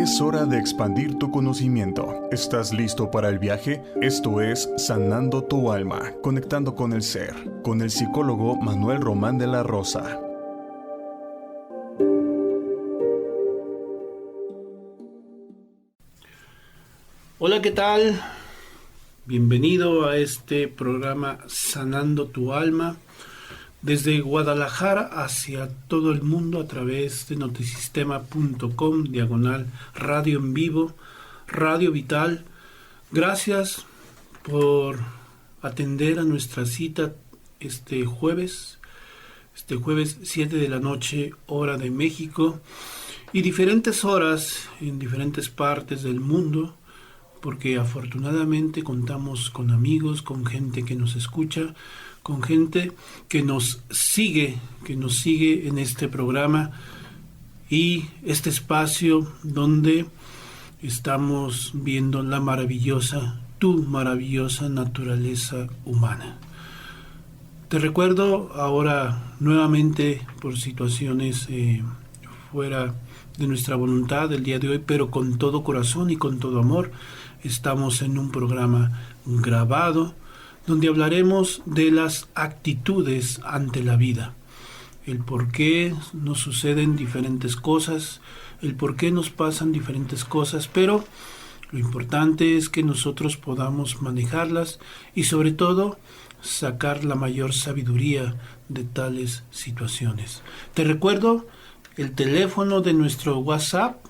Es hora de expandir tu conocimiento. ¿Estás listo para el viaje? Esto es Sanando tu Alma, conectando con el ser, con el psicólogo Manuel Román de la Rosa. Hola, ¿qué tal? Bienvenido a este programa Sanando tu Alma, desde Guadalajara hacia todo el mundo a través de notisistema.com, /radio en vivo, Radio Vital. Gracias por atender a nuestra cita este jueves 7 de la noche, hora de México, y diferentes horas en diferentes partes del mundo, porque afortunadamente contamos con amigos, con gente que nos escucha, con gente que nos sigue en este programa y este espacio donde estamos viendo tu maravillosa naturaleza humana. Te recuerdo ahora nuevamente, por situaciones fuera de nuestra voluntad el día de hoy, pero con todo corazón y con todo amor, estamos en un programa grabado donde hablaremos de las actitudes ante la vida, el por qué nos suceden diferentes cosas, el por qué nos pasan diferentes cosas, pero lo importante es que nosotros podamos manejarlas y sobre todo sacar la mayor sabiduría de tales situaciones. Te recuerdo el teléfono de nuestro WhatsApp,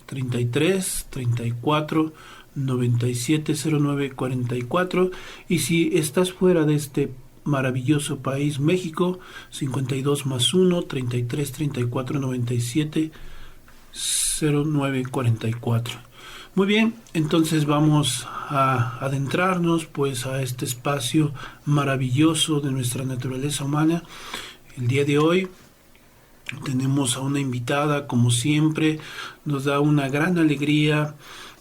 33 34 9709 44, y si estás fuera de este maravilloso país, México, 52 más 1 33 34 97 09 44. Muy bien, entonces vamos a adentrarnos pues a este espacio maravilloso de nuestra naturaleza humana. El día de hoy tenemos a una invitada, como siempre, nos da una gran alegría,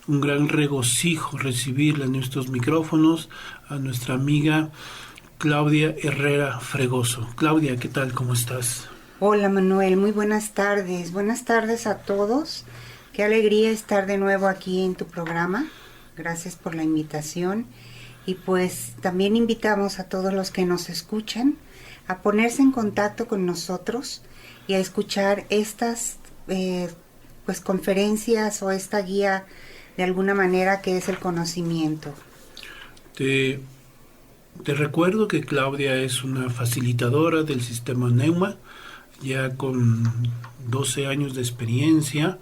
un gran regocijo recibirla en nuestros micrófonos, a nuestra amiga Claudia Herrera Fregoso. Claudia, ¿qué tal? ¿Cómo estás? Hola Manuel, muy buenas tardes. Buenas tardes a todos. Qué alegría estar de nuevo aquí en tu programa. Gracias por la invitación. Y pues también invitamos a todos los que nos escuchan a ponerse en contacto con nosotros y a escuchar estas pues conferencias o esta guía de alguna manera que es el conocimiento. Te recuerdo que Claudia es una facilitadora del sistema Neuma, ya con 12 años de experiencia.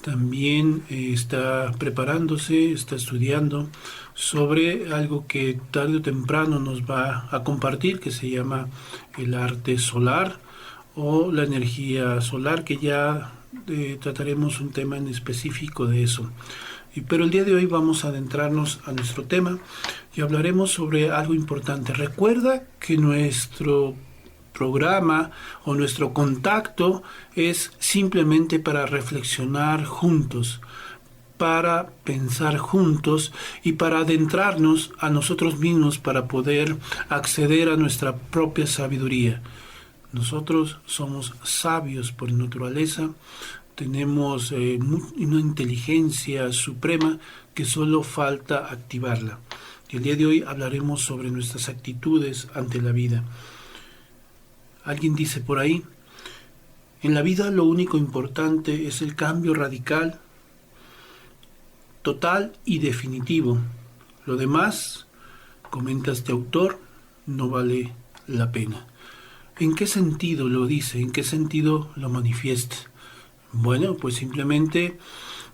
También está preparándose, está estudiando sobre algo que tarde o temprano nos va a compartir, que se llama el arte solar o la energía solar, que ya trataremos un tema en específico de eso. Pero el día de hoy vamos a adentrarnos a nuestro tema y hablaremos sobre algo importante. Recuerda que nuestro programa o nuestro contacto es simplemente para reflexionar juntos, para pensar juntos y para adentrarnos a nosotros mismos para poder acceder a nuestra propia sabiduría. Nosotros somos sabios por naturaleza, tenemos una inteligencia suprema que solo falta activarla. El día de hoy hablaremos sobre nuestras actitudes ante la vida. Alguien dice por ahí, en la vida lo único importante es el cambio radical, total y definitivo. Lo demás, comenta este autor, no vale la pena. ¿En qué sentido lo dice? ¿En qué sentido lo manifiesta? Bueno, pues simplemente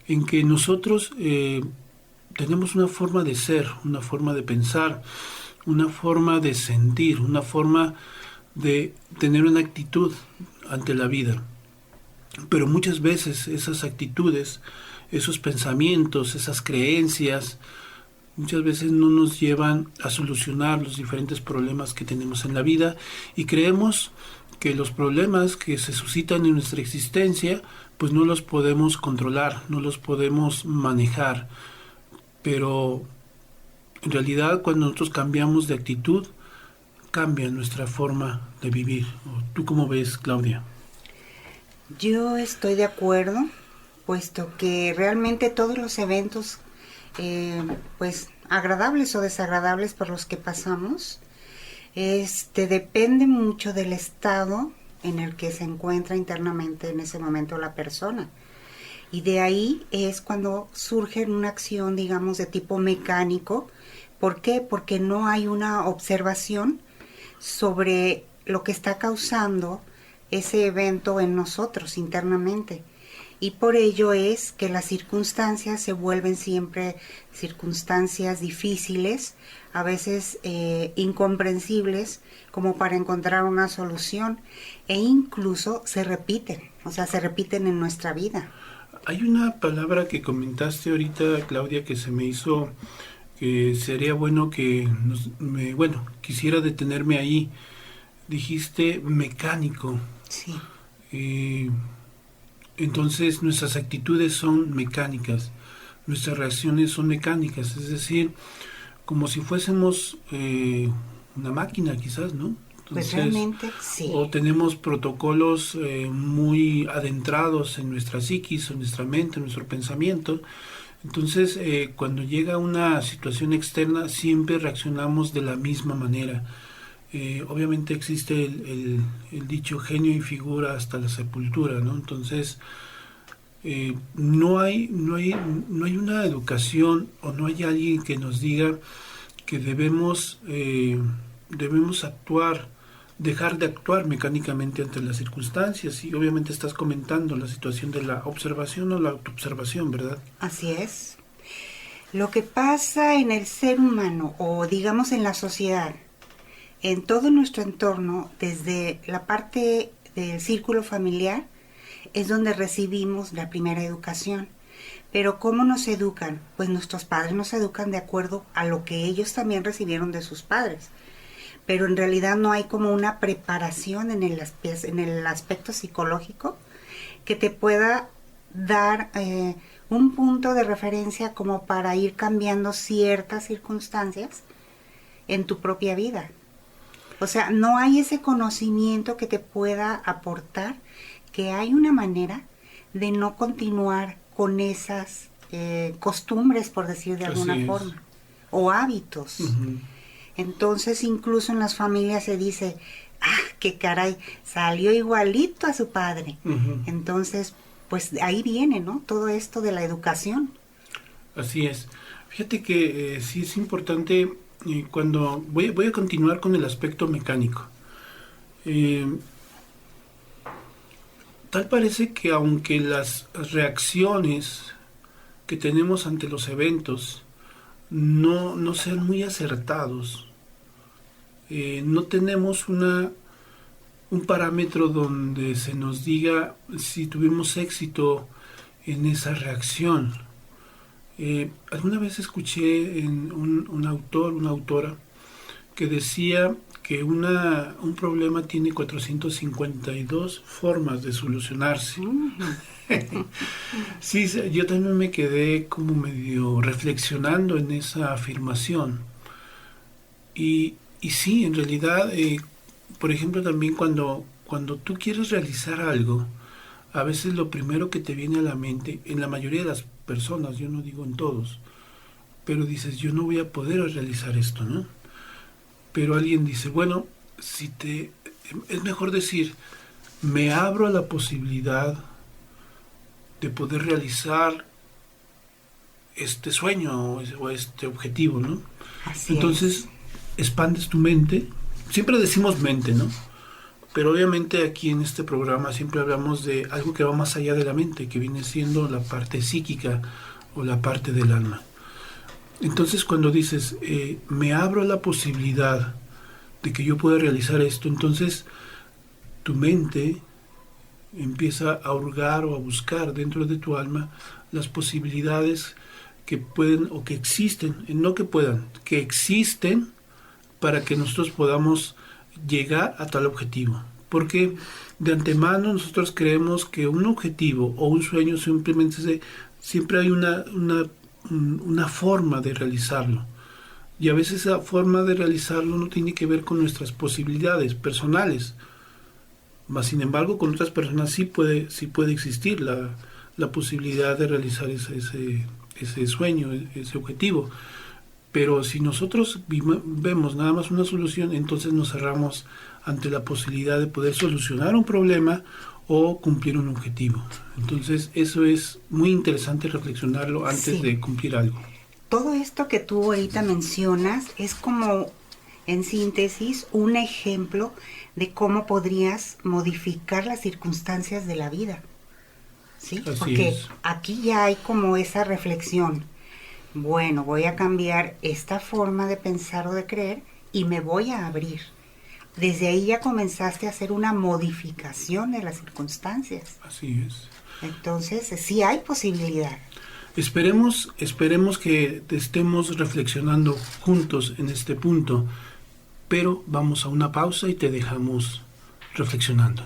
en que nosotros tenemos una forma de ser, una forma de pensar, una forma de sentir, una forma de tener una actitud ante la vida. Pero muchas veces esas actitudes, esos pensamientos, esas creencias, muchas veces no nos llevan a solucionar los diferentes problemas que tenemos en la vida y creemos que los problemas que se suscitan en nuestra existencia pues no los podemos controlar, no los podemos manejar. Pero en realidad cuando nosotros cambiamos de actitud, cambia nuestra forma de vivir. ¿Tú cómo ves, Claudia? Yo estoy de acuerdo puesto que realmente todos los eventos, pues agradables o desagradables por los que pasamos, depende mucho del estado en el que se encuentra internamente en ese momento la persona. Y de ahí es cuando surge una acción, digamos, de tipo mecánico. ¿Por qué? Porque no hay una observación sobre lo que está causando ese evento en nosotros internamente. Y por ello es que las circunstancias se vuelven siempre circunstancias difíciles, a veces incomprensibles, como para encontrar una solución, e incluso se repiten en nuestra vida. Hay una palabra que comentaste ahorita, Claudia, que se me hizo que sería bueno que quisiera detenerme ahí. Dijiste mecánico. Sí. Entonces nuestras actitudes son mecánicas, nuestras reacciones son mecánicas, es decir, como si fuésemos una máquina quizás, ¿no? Entonces, pues realmente sí. O tenemos protocolos muy adentrados en nuestra psiquis, en nuestra mente, en nuestro pensamiento. Entonces, cuando llega una situación externa, siempre reaccionamos de la misma manera. Obviamente existe el dicho genio y figura hasta la sepultura, ¿no? Entonces, no hay una educación o no hay alguien que nos diga que debemos actuar, dejar de actuar mecánicamente ante las circunstancias. Y obviamente estás comentando la situación de la observación o la autoobservación, ¿verdad? Así es. Lo que pasa en el ser humano, o digamos en la sociedad, en todo nuestro entorno, desde la parte del círculo familiar, es donde recibimos la primera educación. Pero ¿cómo nos educan? Pues nuestros padres nos educan de acuerdo a lo que ellos también recibieron de sus padres. Pero en realidad no hay como una preparación en el aspecto psicológico que te pueda dar un punto de referencia como para ir cambiando ciertas circunstancias en tu propia vida. O sea, no hay ese conocimiento que te pueda aportar que hay una manera de no continuar con esas costumbres, por decir de alguna forma, o hábitos. Uh-huh. Entonces, incluso en las familias se dice, qué caray, salió igualito a su padre. Uh-huh. Entonces, pues ahí viene, ¿no? Todo esto de la educación. Así es. Fíjate que sí es importante, cuando voy a continuar con el aspecto mecánico. Tal parece que aunque las reacciones que tenemos ante los eventos no sean muy acertados, no tenemos un parámetro donde se nos diga si tuvimos éxito en esa reacción. Alguna vez escuché en una autora que decía que un problema tiene 452 formas de solucionarse. Sí, yo también me quedé como medio reflexionando en esa afirmación. Y sí, en realidad, por ejemplo, también cuando tú quieres realizar algo, a veces lo primero que te viene a la mente, en la mayoría de las personas, yo no digo en todos, pero dices, yo no voy a poder realizar esto, ¿no? Pero alguien dice, bueno, es mejor decir, me abro a la posibilidad de poder realizar este sueño o este objetivo, ¿no? Así Entonces, expandes tu mente. Siempre decimos mente, ¿no? Pero obviamente aquí en este programa siempre hablamos de algo que va más allá de la mente, que viene siendo la parte psíquica o la parte del alma. Entonces, cuando dices, me abro a la posibilidad de que yo pueda realizar esto, entonces tu mente empieza a hurgar o a buscar dentro de tu alma las posibilidades que pueden o que existen, no que puedan, que existen para que nosotros podamos llegar a tal objetivo. Porque de antemano nosotros creemos que un objetivo o un sueño simplemente siempre hay una forma de realizarlo. Y a veces esa forma de realizarlo no tiene que ver con nuestras posibilidades personales. Mas, sin embargo, con otras personas sí puede existir la la posibilidad de realizar ese sueño, ese objetivo. Pero si nosotros vemos nada más una solución, entonces nos cerramos ante la posibilidad de poder solucionar un problema o cumplir un objetivo. Entonces eso es muy interesante reflexionarlo antes de cumplir algo. Todo esto que tú ahorita mencionas es como, en síntesis, un ejemplo de cómo podrías modificar las circunstancias de la vida. ¿Sí? Así Porque es. aquí ya hay como esa reflexión. Bueno, voy a cambiar esta forma de pensar o de creer y me voy a abrir. Desde ahí ya comenzaste a hacer una modificación de las circunstancias. Así es. Entonces, sí hay posibilidad. Esperemos que estemos reflexionando juntos en este punto, pero vamos a una pausa y te dejamos reflexionando.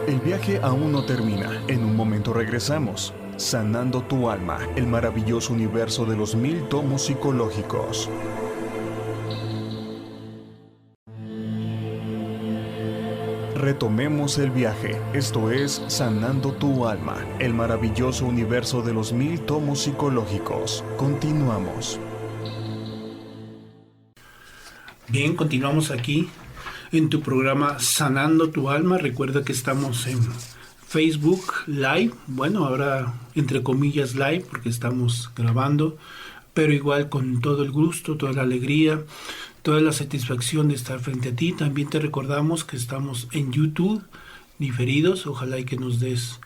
El viaje aún no termina. En un momento regresamos. Sanando tu alma, el maravilloso universo de los 1000 tomos psicológicos. Retomemos el viaje. Esto es Sanando tu alma, el maravilloso universo de los 1000 tomos psicológicos. Continuamos. Bien, continuamos aquí en tu programa Sanando tu alma. Recuerda que estamos en Facebook Live, bueno, ahora entre comillas live porque estamos grabando, pero igual con todo el gusto, toda la alegría, toda la satisfacción de estar frente a ti. También te recordamos que estamos en YouTube diferidos, ojalá y que nos des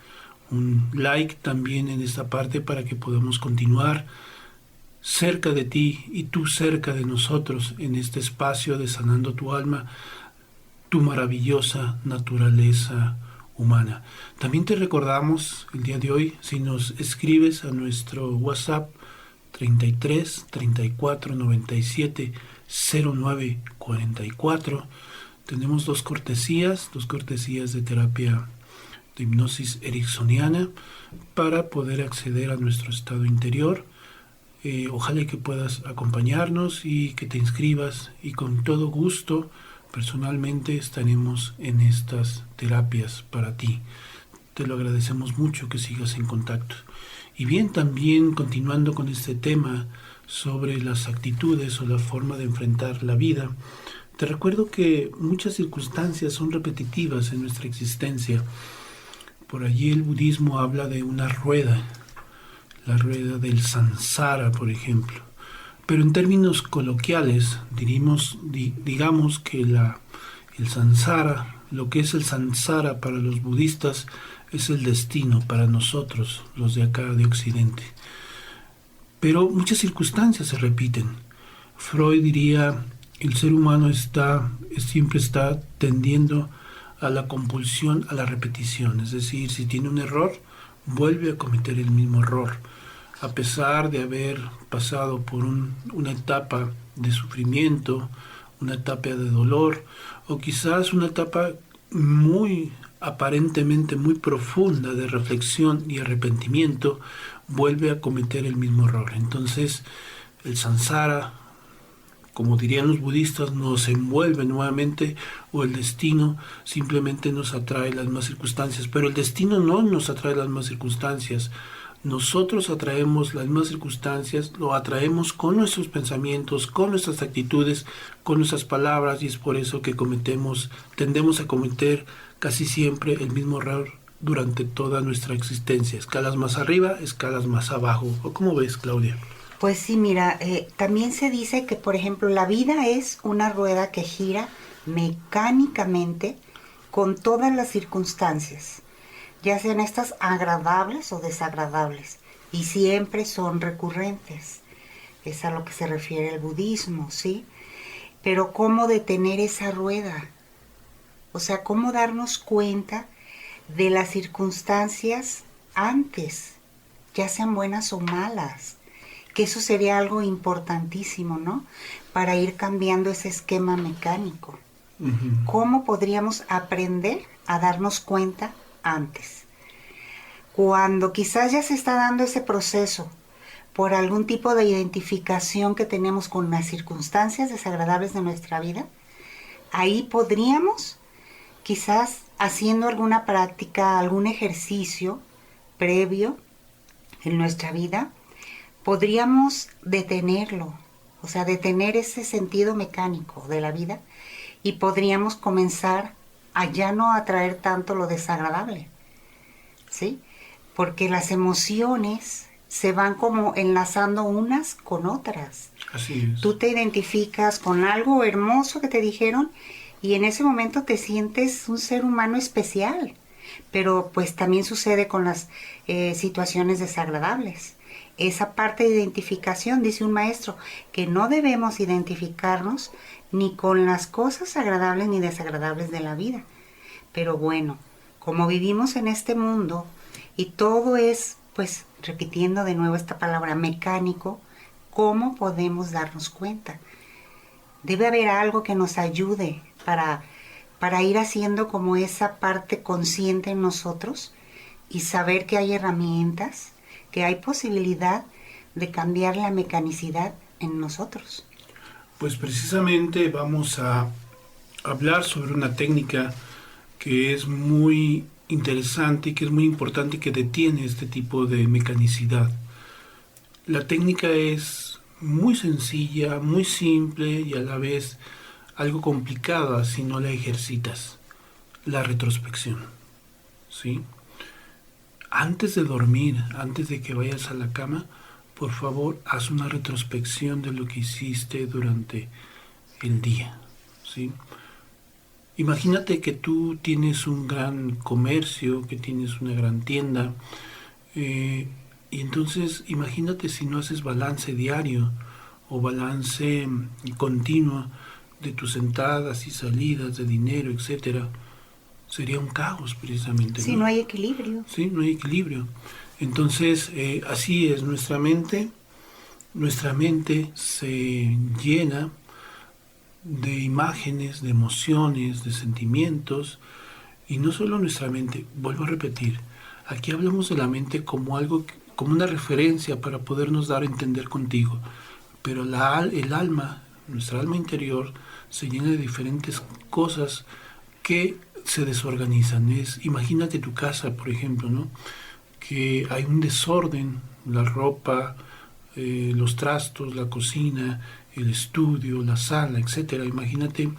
un like también en esta parte para que podamos continuar cerca de ti y tú cerca de nosotros en este espacio de Sanando tu alma, tu maravillosa naturaleza humana. También te recordamos el día de hoy, si nos escribes a nuestro WhatsApp 33 34 97 09 44, tenemos dos cortesías de terapia de hipnosis ericksoniana para poder acceder a nuestro estado interior. Ojalá que puedas acompañarnos y que te inscribas, y con todo gusto personalmente estaremos en estas terapias para ti. Te lo agradecemos mucho que sigas en contacto. Y bien, también continuando con este tema sobre las actitudes o la forma de enfrentar la vida, te recuerdo que muchas circunstancias son repetitivas en nuestra existencia. Por allí el budismo habla de una rueda, la rueda del samsara, por ejemplo. Pero en términos coloquiales, digamos que el samsara, lo que es el samsara para los budistas, es el destino para nosotros, los de acá de Occidente. Pero muchas circunstancias se repiten. Freud diría, el ser humano siempre está tendiendo a la compulsión, a la repetición. Es decir, si tiene un error, vuelve a cometer el mismo error. A pesar de haber pasado por una etapa de sufrimiento, una etapa de dolor, o quizás una etapa aparentemente muy profunda de reflexión y arrepentimiento, vuelve a cometer el mismo error. Entonces, el samsara, como dirían los budistas, nos envuelve nuevamente, o el destino simplemente nos atrae las mismas circunstancias. Pero el destino no nos atrae las mismas circunstancias. Nosotros atraemos las mismas circunstancias, lo atraemos con nuestros pensamientos, con nuestras actitudes, con nuestras palabras, y es por eso que tendemos a cometer casi siempre el mismo error durante toda nuestra existencia. Escalas más arriba, escalas más abajo. ¿O cómo ves, Claudia? Pues sí, mira, también se dice que, por ejemplo, la vida es una rueda que gira mecánicamente con todas las circunstancias, ya sean estas agradables o desagradables, y siempre son recurrentes. Es a lo que se refiere el budismo, ¿sí? Pero ¿cómo detener esa rueda? O sea, ¿cómo darnos cuenta de las circunstancias antes, ya sean buenas o malas? Que eso sería algo importantísimo, ¿no? Para ir cambiando ese esquema mecánico. Uh-huh. ¿Cómo podríamos aprender a darnos cuenta antes? Cuando quizás ya se está dando ese proceso por algún tipo de identificación que tenemos con las circunstancias desagradables de nuestra vida, ahí podríamos quizás haciendo alguna práctica, algún ejercicio previo en nuestra vida, podríamos detenerlo, o sea, detener ese sentido mecánico de la vida y podríamos comenzar a ya no atraer tanto lo desagradable, ¿sí? Porque las emociones se van como enlazando unas con otras. Así es. Tú te identificas con algo hermoso que te dijeron y en ese momento te sientes un ser humano especial. Pero pues también sucede con las situaciones desagradables. Esa parte de identificación, dice un maestro, que no debemos identificarnos ni con las cosas agradables ni desagradables de la vida. Pero bueno, como vivimos en este mundo y todo es, pues, repitiendo de nuevo esta palabra, mecánico, ¿cómo podemos darnos cuenta? Debe haber algo que nos ayude para ir haciendo como esa parte consciente en nosotros y saber que hay herramientas, que hay posibilidad de cambiar la mecanicidad en nosotros. Pues precisamente vamos a hablar sobre una técnica que es muy interesante y que es muy importante y que detiene este tipo de mecanicidad. La técnica es muy sencilla, muy simple y a la vez algo complicada si no la ejercitas. La retrospección, ¿sí? Antes de dormir, antes de que vayas a la cama, por favor, haz una retrospección de lo que hiciste durante el día, ¿sí? Imagínate que tú tienes un gran comercio, que tienes una gran tienda, y entonces imagínate si no haces balance diario o balance continuo de tus entradas y salidas de dinero, etcétera. Sería un caos precisamente, ¿no? Si no hay equilibrio. Sí, no hay equilibrio. Entonces, así es nuestra mente. Nuestra mente se llena de imágenes, de emociones, de sentimientos, y no solo nuestra mente, vuelvo a repetir, aquí hablamos de la mente como algo, como una referencia para podernos dar a entender contigo, pero el alma, nuestra alma interior, se llena de diferentes cosas que se desorganizan. Imagínate tu casa, por ejemplo, ¿no? Que hay un desorden, la ropa, los trastos, la cocina, el estudio, la sala, etcétera. Imagínate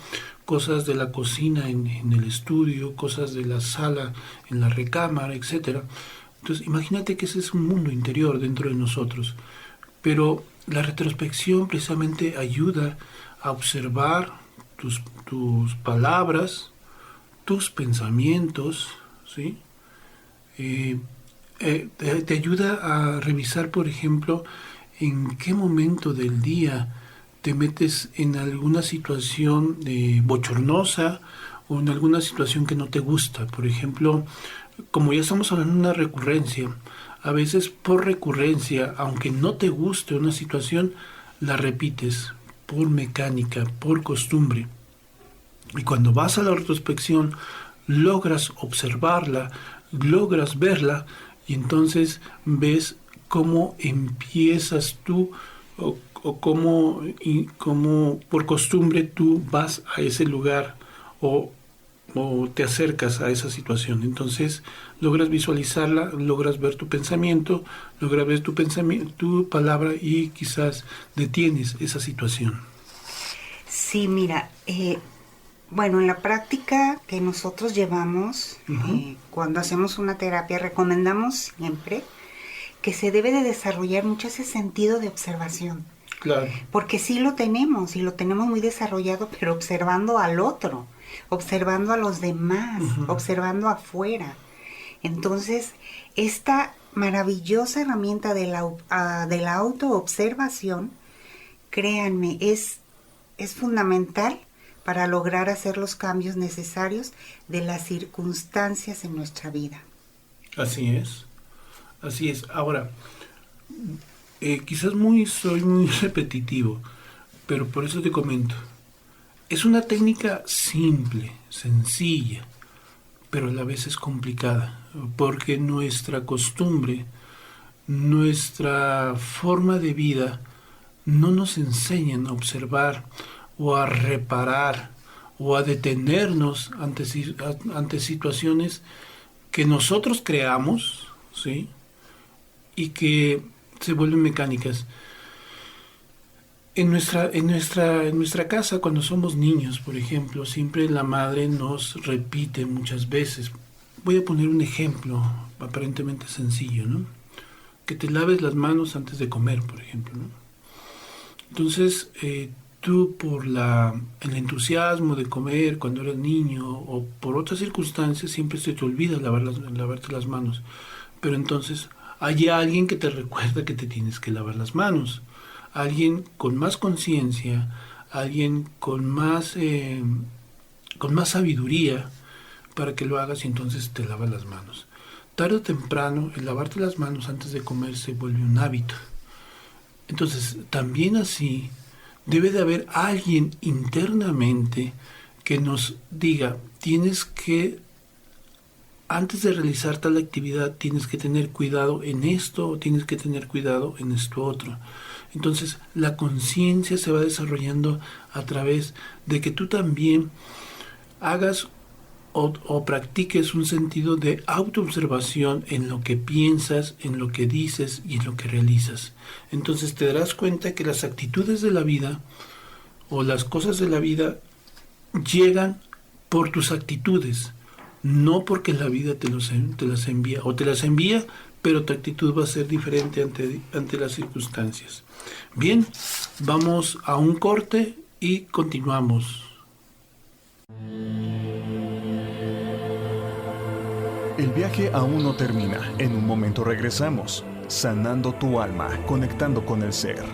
cosas de la cocina en el estudio, cosas de la sala en la recámara, etcétera. Entonces, imagínate que ese es un mundo interior dentro de nosotros. Pero la retrospección precisamente ayuda a observar tus palabras, tus pensamientos, ¿sí? Te ayuda a revisar, por ejemplo, en qué momento del día te metes en alguna situación bochornosa o en alguna situación que no te gusta. Por ejemplo, como ya estamos hablando de una recurrencia, a veces por recurrencia, aunque no te guste una situación, la repites por mecánica, por costumbre. Y cuando vas a la retrospección, logras observarla, logras verla, y entonces ves cómo empiezas tú o cómo por costumbre tú vas a ese lugar o te acercas a esa situación. Entonces logras visualizarla, logras ver tu pensamiento, logras ver tu palabra y quizás detienes esa situación. Sí, mira, bueno, en la práctica que nosotros llevamos, cuando hacemos una terapia, recomendamos siempre que se debe de desarrollar mucho ese sentido de observación. Claro. Porque sí lo tenemos, y lo tenemos muy desarrollado, pero observando al otro, observando a los demás, observando afuera. Entonces, esta maravillosa herramienta de la autoobservación, créanme, es fundamental para lograr hacer los cambios necesarios de las circunstancias en nuestra vida. Así es, así es. Ahora, quizás soy muy repetitivo, pero por eso te comento. Es una técnica simple, sencilla, pero a la vez es complicada, porque nuestra costumbre, nuestra forma de vida no nos enseñan a observar o a reparar o a detenernos ante situaciones que nosotros creamos, ¿sí? Y que se vuelven mecánicas. En nuestra casa, cuando somos niños, por ejemplo, siempre la madre nos repite muchas veces. Voy a poner un ejemplo aparentemente sencillo, ¿no? Que te laves las manos antes de comer, por ejemplo, ¿no? Entonces, tú por el entusiasmo de comer cuando eras niño o por otras circunstancias, siempre se te olvida lavarte las manos. Pero entonces hay alguien que te recuerda que te tienes que lavar las manos. Alguien con más conciencia, alguien con más sabiduría para que lo hagas y entonces te lavas las manos. Tarde o temprano, el lavarte las manos antes de comer se vuelve un hábito. Entonces, también así, debe de haber alguien internamente que nos diga, antes de realizar tal actividad, tienes que tener cuidado en esto o tienes que tener cuidado en esto otro. Entonces, la conciencia se va desarrollando a través de que tú también hagas o practiques un sentido de autoobservación en lo que piensas, en lo que dices y en lo que realizas. Entonces te darás cuenta que las actitudes de la vida o las cosas de la vida llegan por tus actitudes, no porque la vida te las envía, o te las envía, pero tu actitud va a ser diferente ante las circunstancias. Bien, vamos a un corte y continuamos. El viaje aún no termina. En un momento regresamos. Sanando tu alma, conectando con el ser.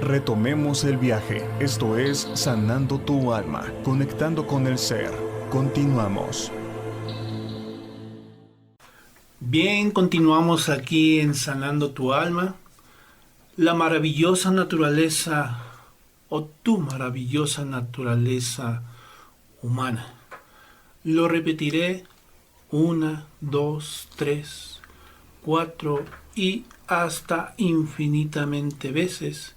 Retomemos el viaje. Esto es Sanando tu alma, conectando con el ser. Continuamos. Bien, continuamos aquí en Sanando tu alma. La maravillosa naturaleza o tu maravillosa naturaleza humana. Lo repetiré 1, 2, 3, 4 y hasta infinitamente veces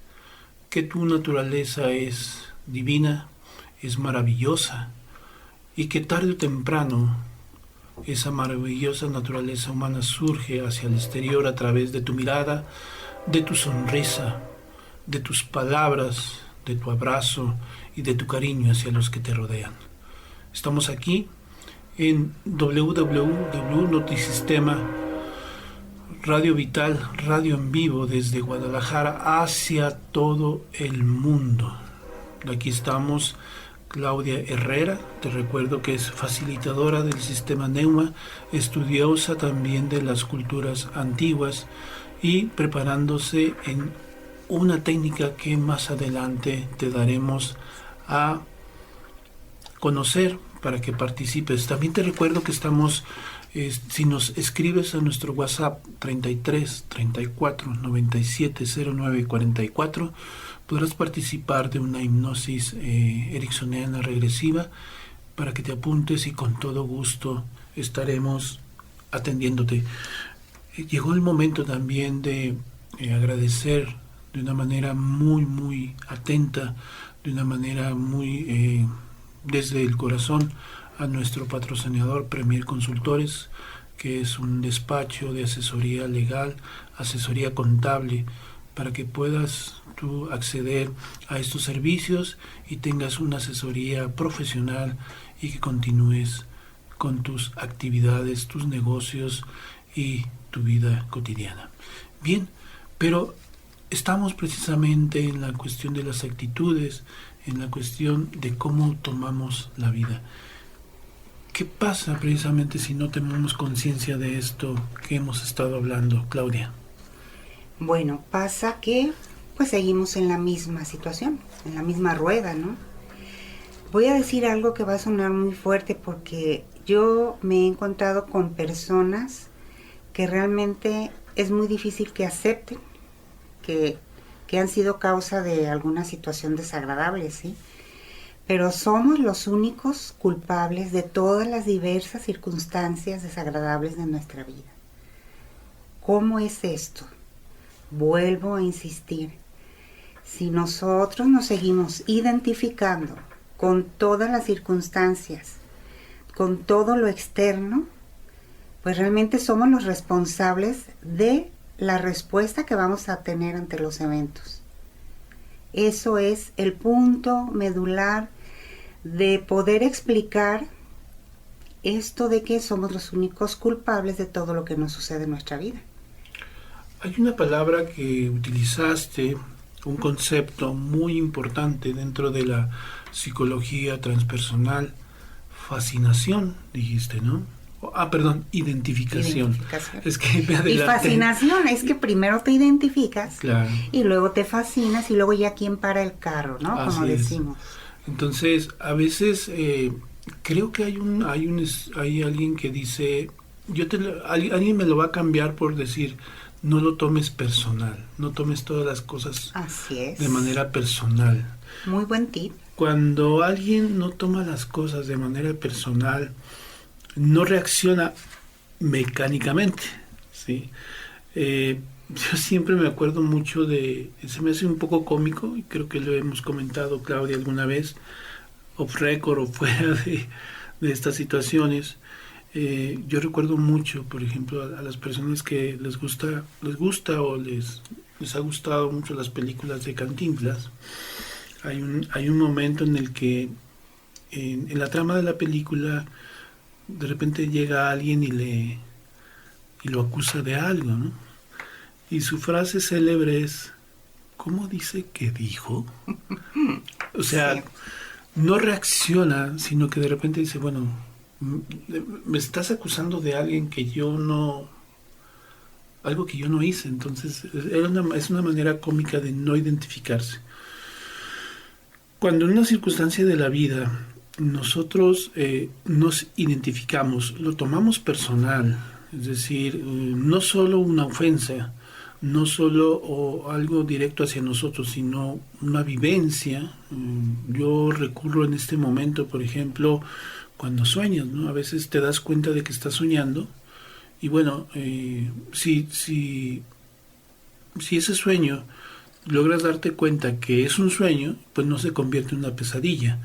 que tu naturaleza es divina, es maravillosa y que tarde o temprano esa maravillosa naturaleza humana surge hacia el exterior a través de tu mirada, de tu sonrisa, de tus palabras, de tu abrazo y de tu cariño hacia los que te rodean. Estamos aquí en www.notisistema Radio Vital, radio en vivo desde Guadalajara hacia todo el mundo. Aquí estamos Claudia Herrera, te recuerdo que es facilitadora del sistema Neuma, estudiosa también de las culturas antiguas y preparándose en una técnica que más adelante te daremos a conocer para que participes. También te recuerdo que estamos, si nos escribes a nuestro WhatsApp 33 34 97 09 44, podrás participar de una hipnosis ericksoniana regresiva para que te apuntes y con todo gusto estaremos atendiéndote. Llegó el momento también de agradecer de una manera muy, muy atenta, de una manera muy desde el corazón a nuestro patrocinador Premier Consultores, que es un despacho de asesoría legal, asesoría contable, para que puedas tú acceder a estos servicios y tengas una asesoría profesional y que continúes con tus actividades, tus negocios y tu vida cotidiana. Bien, pero estamos precisamente en la cuestión de las actitudes, en la cuestión de cómo tomamos la vida. ¿Qué pasa precisamente si no tenemos conciencia de esto que hemos estado hablando, Claudia? Bueno, pasa que pues seguimos en la misma situación, en la misma rueda, ¿no? Voy a decir algo que va a sonar muy fuerte porque yo me he encontrado con personas que realmente es muy difícil que acepten que han sido causa de alguna situación desagradable, ¿sí? Pero somos los únicos culpables de todas las diversas circunstancias desagradables de nuestra vida. ¿Cómo es esto? vuelvo a insistir, si nosotros nos seguimos identificando con todas las circunstancias, con todo lo externo, pues realmente somos los responsables de la respuesta que vamos a tener ante los eventos. Eso es el punto medular de poder explicar esto de que somos los únicos culpables de todo lo que nos sucede en nuestra vida. Hay una palabra que utilizaste, un concepto muy importante dentro de la psicología transpersonal, fascinación, dijiste, ¿no? Perdón, identificación. Es que me adelanté. Y fascinación, es que primero te identificas, claro, y luego te fascinas y luego ya quién para el carro, ¿no? Así como decimos. Entonces, a veces creo que hay alguien que dice, alguien me lo va a cambiar por decir, no lo tomes personal, no tomes todas las cosas de manera personal. Muy buen tip. Cuando alguien no toma las cosas de manera personal, no reacciona mecánicamente, ¿sí? Yo siempre me acuerdo mucho se me hace un poco cómico, y creo que lo hemos comentado, Claudia, alguna vez, off record o fuera de estas situaciones. Yo recuerdo mucho, por ejemplo, a las personas que les gusta o les ha gustado mucho las películas de Cantinflas. Hay un momento en el que en la trama de la película de repente llega alguien y lo acusa de algo, ¿no? Y su frase célebre es, ¿cómo dice que dijo? O sea, sí, no reacciona, sino que de repente dice, bueno, me estás acusando de alguien algo que yo no hice. Entonces es una manera cómica de no identificarse. Cuando en una circunstancia de la vida nosotros nos identificamos, lo tomamos personal, es decir, no solo una ofensa, no solo algo directo hacia nosotros, sino una vivencia. Yo recurro en este momento, por ejemplo, cuando sueñas, ¿no? A veces te das cuenta de que estás soñando y bueno, si ese sueño logras darte cuenta que es un sueño, pues no se convierte en una pesadilla.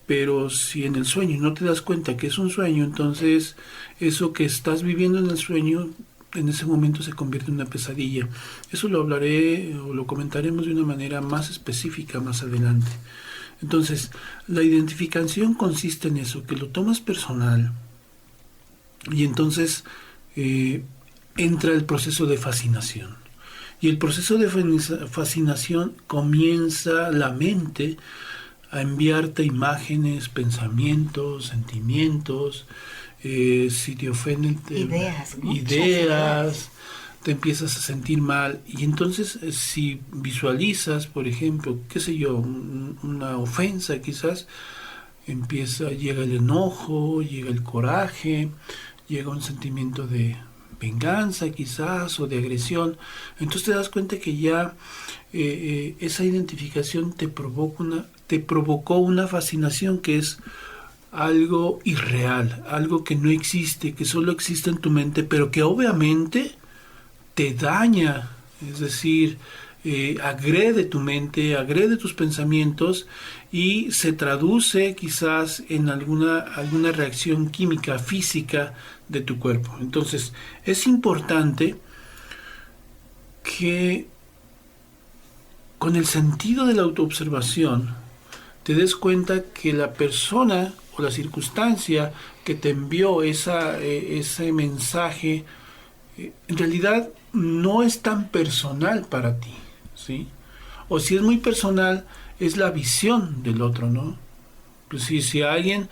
Pero si en el sueño no te das cuenta que es un sueño, entonces eso que estás viviendo en el sueño, en ese momento se convierte en una pesadilla. Eso lo hablaré o lo comentaremos de una manera más específica más adelante. Entonces, la identificación consiste en eso, que lo tomas personal y entonces entra el proceso de fascinación. Y el proceso de fascinación comienza la mente a enviarte imágenes, pensamientos, sentimientos, si te ofenden ideas, te empiezas a sentir mal. Y entonces si visualizas, por ejemplo, qué sé yo, una ofensa quizás, llega el enojo, llega el coraje, llega un sentimiento de venganza quizás o de agresión. Entonces te das cuenta que ya esa identificación te provocó una fascinación que es algo irreal, algo que no existe, que solo existe en tu mente, pero que obviamente te daña, es decir, agrede tu mente, agrede tus pensamientos y se traduce quizás en alguna reacción química, física de tu cuerpo. Entonces, es importante que con el sentido de la autoobservación te des cuenta que la persona o la circunstancia que te envió ese mensaje en realidad no es tan personal para ti, ¿sí? O si es muy personal, es la visión del otro, ¿no? Pues si alguien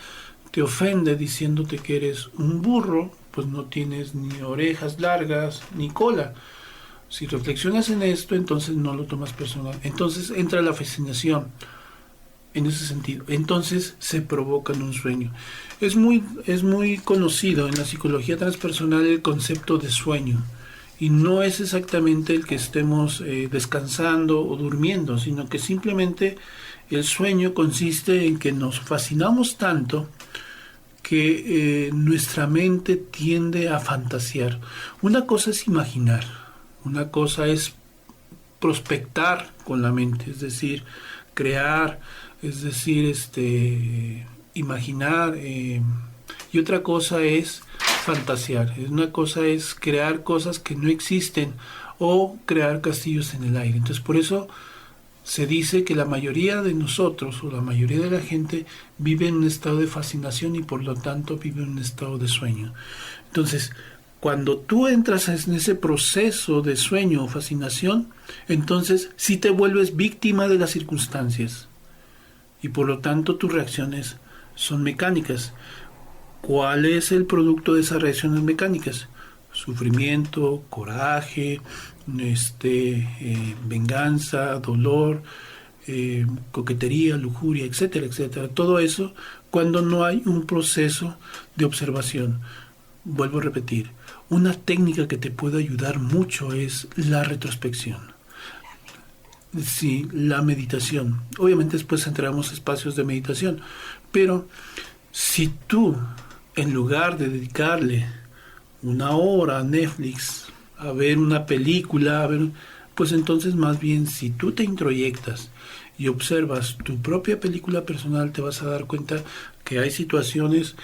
te ofende diciéndote que eres un burro, pues no tienes ni orejas largas ni cola. Si reflexionas en esto, entonces no lo tomas personal. Entonces entra la fascinación en ese sentido. Entonces se provoca en un sueño. Es muy conocido en la psicología transpersonal el concepto de sueño. Y no es exactamente el que estemos descansando o durmiendo, sino que simplemente el sueño consiste en que nos fascinamos tanto que nuestra mente tiende a fantasear. Una cosa es imaginar, una cosa es prospectar con la mente, es decir, crear, es decir, imaginar, y otra cosa es fantasear. Una cosa es crear cosas que no existen o crear castillos en el aire. Entonces, por eso se dice que la mayoría de nosotros o la mayoría de la gente vive en un estado de fascinación y por lo tanto vive en un estado de sueño. Entonces, cuando tú entras en ese proceso de sueño o fascinación, entonces sí te vuelves víctima de las circunstancias y por lo tanto tus reacciones son mecánicas. ¿Cuál es el producto de esas reacciones mecánicas? Sufrimiento, coraje, venganza, dolor, coquetería, lujuria, etcétera, etcétera. Todo eso cuando no hay un proceso de observación. Vuelvo a repetir, una técnica que te puede ayudar mucho es la retrospección. Sí, la meditación. Obviamente después entramos a espacios de meditación, pero si tú, en lugar de dedicarle una hora a Netflix, a ver una película, pues entonces más bien si tú te introyectas y observas tu propia película personal, te vas a dar cuenta que hay situaciones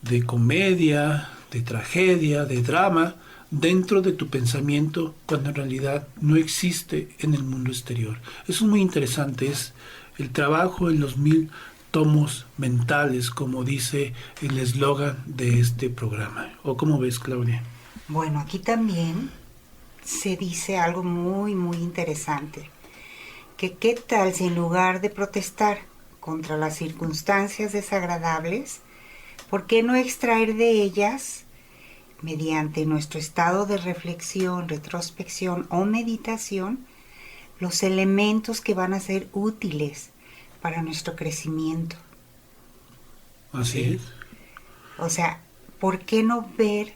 de comedia, de tragedia, de drama, dentro de tu pensamiento, cuando en realidad no existe en el mundo exterior. Eso es muy interesante, es el trabajo en los 1000 tomos mentales, como dice el eslogan de este programa. ¿O cómo ves, Claudia? Bueno, aquí también se dice algo muy, muy interesante. Que qué tal si en lugar de protestar contra las circunstancias desagradables, ¿por qué no extraer de ellas, mediante nuestro estado de reflexión, retrospección o meditación, los elementos que van a ser útiles para nuestro crecimiento? Así ¿Sí? es. O sea, ¿por qué no ver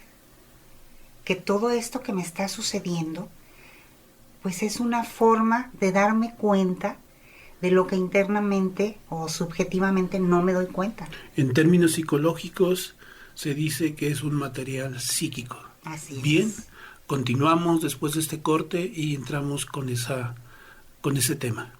que todo esto que me está sucediendo, pues es una forma de darme cuenta de lo que internamente o subjetivamente no me doy cuenta? En términos psicológicos se dice que es un material psíquico. Así es. Bien, continuamos después de este corte y entramos con ese tema.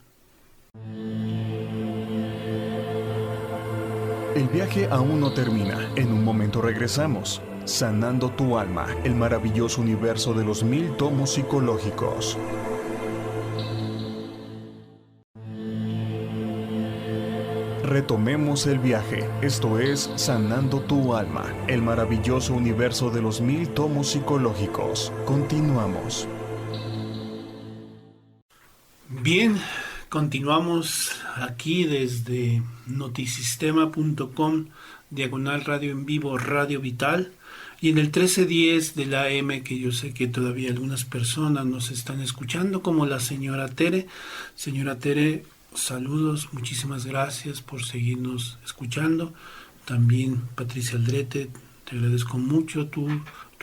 El viaje aún no termina. En un momento regresamos. Sanando tu alma, el maravilloso universo de los 1000 tomos psicológicos. Retomemos el viaje. Esto es Sanando tu alma, el maravilloso universo de los 1000 tomos psicológicos. Continuamos. Bien, continuamos aquí desde notisistema.com, /radio en vivo, Radio Vital, y en el 1310 de la AM, que yo sé que todavía algunas personas nos están escuchando, como la señora Tere. Señora Tere, saludos, muchísimas gracias por seguirnos escuchando. También Patricia Aldrete, te agradezco mucho tu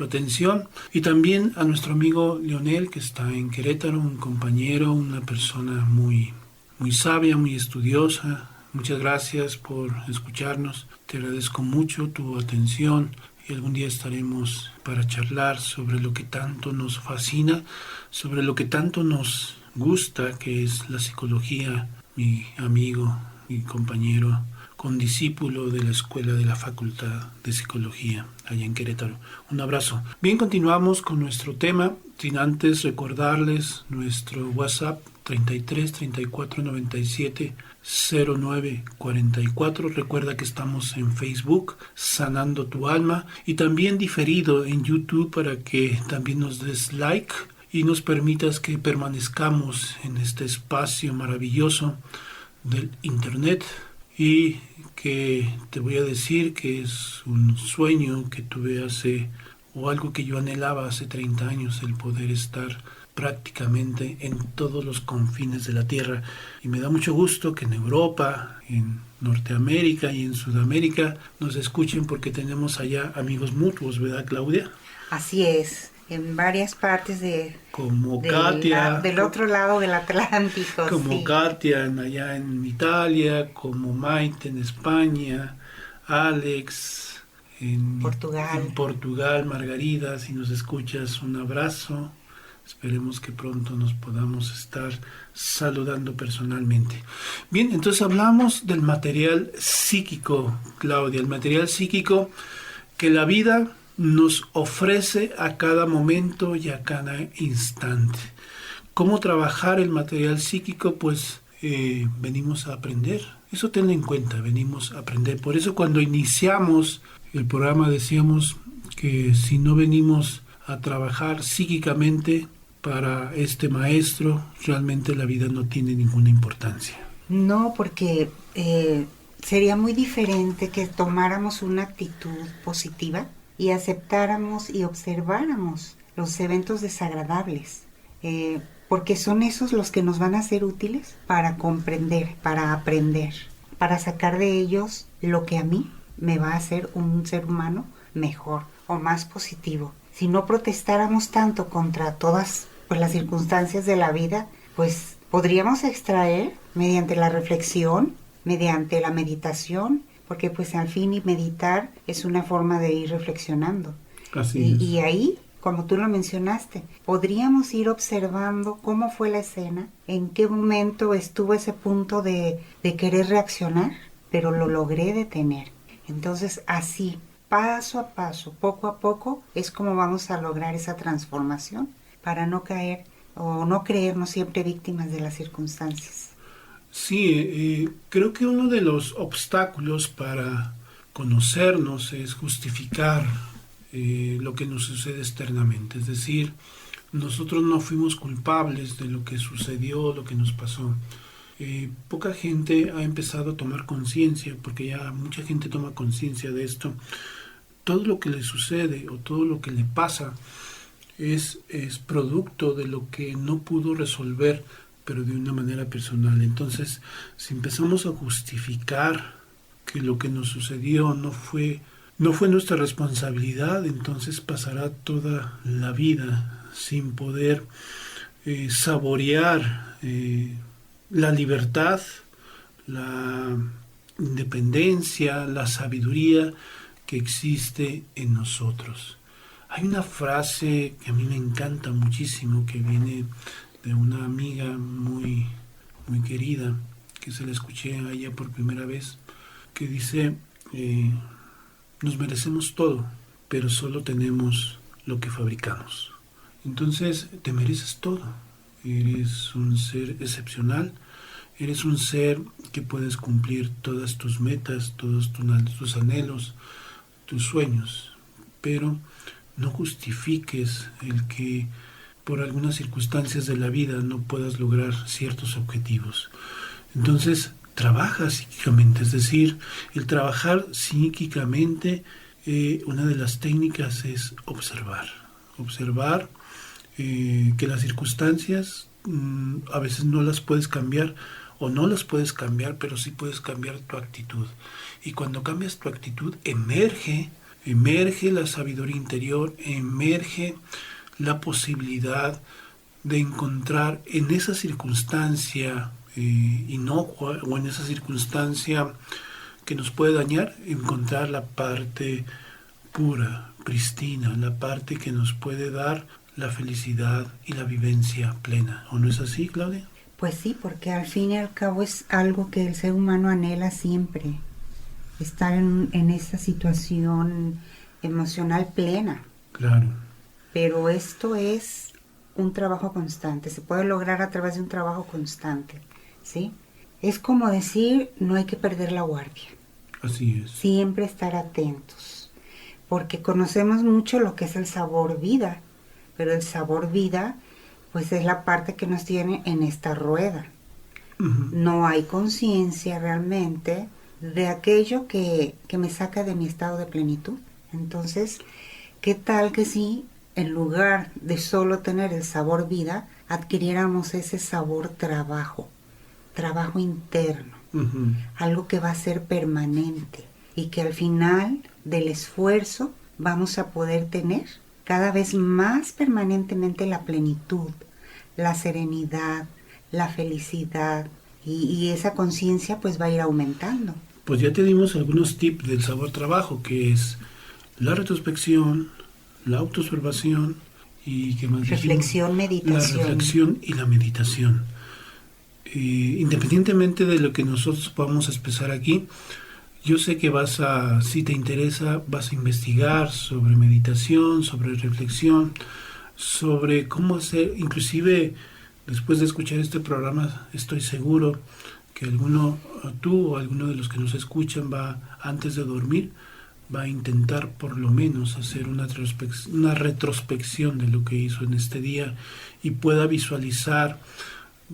atención. Y también a nuestro amigo Leonel, que está en Querétaro, un compañero, una persona muy, muy sabia, muy estudiosa. Muchas gracias por escucharnos. Te agradezco mucho tu atención y algún día estaremos para charlar sobre lo que tanto nos fascina, sobre lo que tanto nos gusta, que es la psicología. Mi amigo, mi compañero, condiscípulo de la Escuela de la Facultad de Psicología allá en Querétaro. Un abrazo. Bien, continuamos con nuestro tema, sin antes recordarles nuestro WhatsApp 33 34 97 09 44. Recuerda que estamos en Facebook, Sanando tu Alma, y también diferido en YouTube para que también nos des like y nos permitas que permanezcamos en este espacio maravilloso del Internet, y que te voy a decir que es un sueño que tuve o algo que yo anhelaba hace 30 años, el poder estar prácticamente en todos los confines de la Tierra. Y me da mucho gusto que en Europa, en Norteamérica y en Sudamérica nos escuchen, porque tenemos allá amigos mutuos, ¿verdad, Claudia? Así es, en varias partes como Katia, del otro lado del Atlántico. Como sí. Katia allá en Italia, como Maite en España, Alex en Portugal. Margarida, si nos escuchas, un abrazo. Esperemos que pronto nos podamos estar saludando personalmente. Bien, entonces hablamos del material psíquico, Claudia, el material psíquico que la vida nos ofrece a cada momento y a cada instante. ¿Cómo trabajar el material psíquico? Pues venimos a aprender. Eso tenlo en cuenta, venimos a aprender. Por eso cuando iniciamos el programa decíamos que si no venimos a trabajar psíquicamente para este maestro, realmente la vida no tiene ninguna importancia. No, porque sería muy diferente que tomáramos una actitud positiva y aceptáramos y observáramos los eventos desagradables, porque son esos los que nos van a ser útiles para comprender, para aprender, para sacar de ellos lo que a mí me va a hacer un ser humano mejor o más positivo. Si no protestáramos tanto contra todas las circunstancias de la vida, pues podríamos extraer mediante la reflexión, mediante la meditación, porque pues al fin y meditar es una forma de ir reflexionando. Así es. Y ahí, como tú lo mencionaste, podríamos ir observando cómo fue la escena, en qué momento estuvo ese punto de querer reaccionar, pero lo logré detener. Entonces así, paso a paso, poco a poco, es como vamos a lograr esa transformación para no caer o no creernos siempre víctimas de las circunstancias. Sí, creo que uno de los obstáculos para conocernos es justificar lo que nos sucede externamente. Es decir, nosotros no fuimos culpables de lo que sucedió, lo que nos pasó. Poca gente ha empezado a tomar conciencia, porque ya mucha gente toma conciencia de esto. Todo lo que le sucede o todo lo que le pasa es producto de lo que no pudo resolver, pero de una manera personal. Entonces, si empezamos a justificar que lo que nos sucedió no fue nuestra responsabilidad, entonces pasará toda la vida sin poder saborear la libertad, la independencia, la sabiduría que existe en nosotros. Hay una frase que a mí me encanta muchísimo, que viene de una amiga muy, muy querida, que se la escuché a ella por primera vez, que dice, nos merecemos todo, pero solo tenemos lo que fabricamos. Entonces te mereces todo. Eres un ser excepcional, eres un ser que puedes cumplir todas tus metas, todos tus anhelos, tus sueños, pero no justifiques el que por algunas circunstancias de la vida no puedas lograr ciertos objetivos. Entonces, trabaja psíquicamente, es decir, el trabajar psíquicamente, una de las técnicas es observar que las circunstancias a veces no las puedes cambiar o no las puedes cambiar, pero sí puedes cambiar tu actitud. Y cuando cambias tu actitud, emerge la sabiduría interior, emerge la posibilidad de encontrar en esa circunstancia inocua o en esa circunstancia que nos puede dañar, encontrar la parte pura, pristina, la parte que nos puede dar la felicidad y la vivencia plena. ¿O no es así, Claudia? Pues sí, porque al fin y al cabo es algo que el ser humano anhela siempre, estar en esa situación emocional plena. Claro. Pero esto es un trabajo constante, se puede lograr a través de un trabajo constante, ¿sí? Es como decir, no hay que perder la guardia. Así es. Siempre estar atentos, porque conocemos mucho lo que es el sabor vida, pero el sabor vida, pues es la parte que nos tiene en esta rueda. Uh-huh. No hay conciencia realmente de aquello que me saca de mi estado de plenitud. Entonces, ¿qué tal que si en lugar de solo tener el sabor vida, adquiriéramos ese sabor trabajo interno, uh-huh, algo que va a ser permanente y que al final del esfuerzo vamos a poder tener cada vez más permanentemente la plenitud, la serenidad, la felicidad y esa conciencia pues va a ir aumentando. Pues ya te dimos algunos tips del sabor trabajo, que es la retrospección, la autoobservación ¿Y qué más reflexión, dijimos? meditación. La reflexión y la meditación. Independientemente de lo que nosotros podamos expresar aquí, yo sé que si te interesa, vas a investigar sobre meditación, sobre reflexión, sobre cómo hacer, inclusive después de escuchar este programa, estoy seguro que tú o alguno de los que nos escuchan antes de dormir, va a intentar por lo menos hacer una retrospección de lo que hizo en este día y pueda visualizar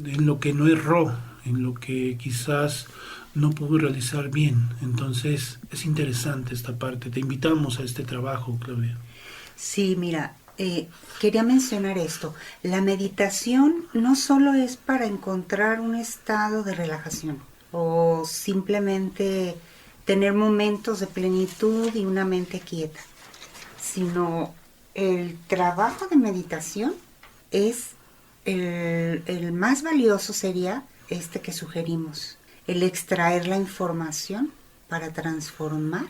en lo que no erró, en lo que quizás no pudo realizar bien. Entonces es interesante esta parte. Te invitamos a este trabajo, Claudia. Sí, mira, quería mencionar esto. La meditación no solo es para encontrar un estado de relajación o simplemente tener momentos de plenitud y una mente quieta, sino el trabajo de meditación es el más valioso sería este que sugerimos, el extraer la información para transformar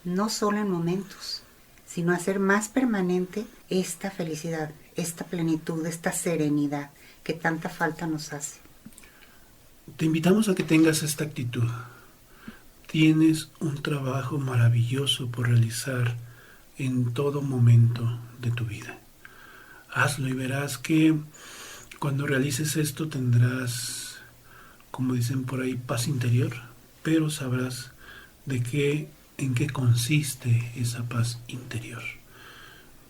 no solo en momentos, sino hacer más permanente esta felicidad, esta plenitud, esta serenidad que tanta falta nos hace. Te invitamos a que tengas esta actitud. Tienes un trabajo maravilloso por realizar en todo momento de tu vida. Hazlo y verás que cuando realices esto tendrás, como dicen por ahí, paz interior, pero sabrás en qué consiste esa paz interior.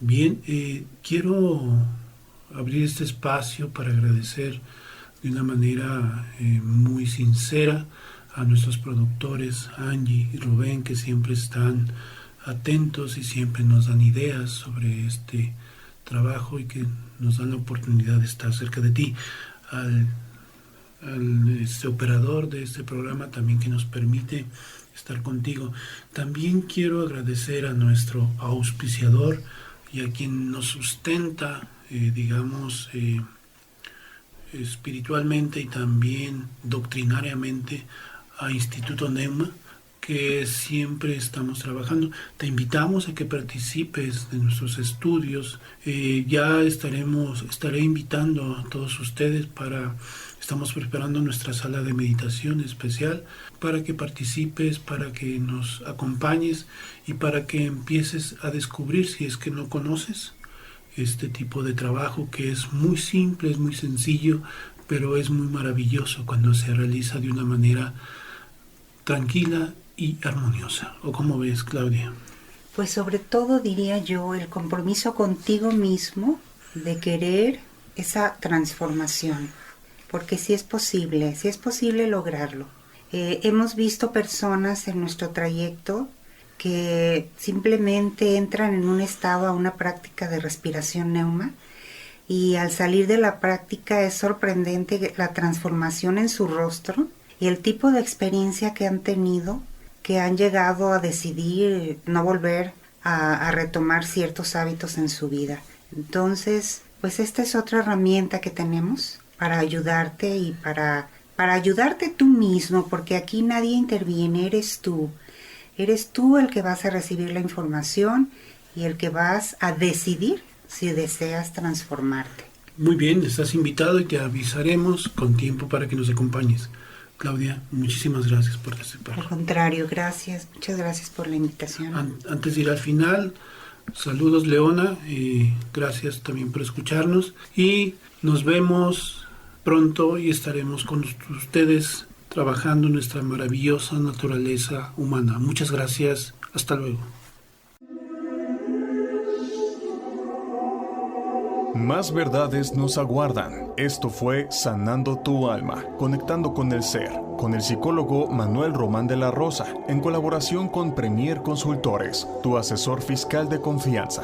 Bien, quiero abrir este espacio para agradecer de una manera muy sincera a nuestros productores, Angie y Rubén, que siempre están atentos y siempre nos dan ideas sobre este trabajo y que nos dan la oportunidad de estar cerca de ti, al operador de este programa también que nos permite estar contigo. También quiero agradecer a nuestro auspiciador y a quien nos sustenta, espiritualmente y también doctrinariamente, a Instituto Neuma, que siempre estamos trabajando. Te invitamos a que participes de nuestros estudios. Estaré invitando a todos ustedes estamos preparando nuestra sala de meditación especial para que participes, para que nos acompañes y para que empieces a descubrir, si es que no conoces, este tipo de trabajo que es muy simple, es muy sencillo, pero es muy maravilloso cuando se realiza de una manera tranquila y armoniosa. ¿O cómo ves, Claudia? Pues sobre todo diría yo el compromiso contigo mismo de querer esa transformación, porque sí es posible lograrlo. Hemos visto personas en nuestro trayecto que simplemente entran en un estado a una práctica de respiración neuma y al salir de la práctica es sorprendente la transformación en su rostro y el tipo de experiencia que han tenido, que han llegado a decidir no volver a retomar ciertos hábitos en su vida. Entonces, pues esta es otra herramienta que tenemos para ayudarte y para ayudarte tú mismo, porque aquí nadie interviene, eres tú. Eres tú el que vas a recibir la información y el que vas a decidir si deseas transformarte. Muy bien, estás invitado y te avisaremos con tiempo para que nos acompañes. Claudia, muchísimas gracias por participar. Al contrario, gracias. Muchas gracias por la invitación. Antes de ir al final, saludos, Leona, y gracias también por escucharnos. Y nos vemos pronto y estaremos con ustedes trabajando nuestra maravillosa naturaleza humana. Muchas gracias. Hasta luego. Más verdades nos aguardan. Esto fue Sanando tu Alma, conectando con el ser, con el psicólogo Manuel Román de la Rosa, en colaboración con Premier Consultores, tu asesor fiscal de confianza.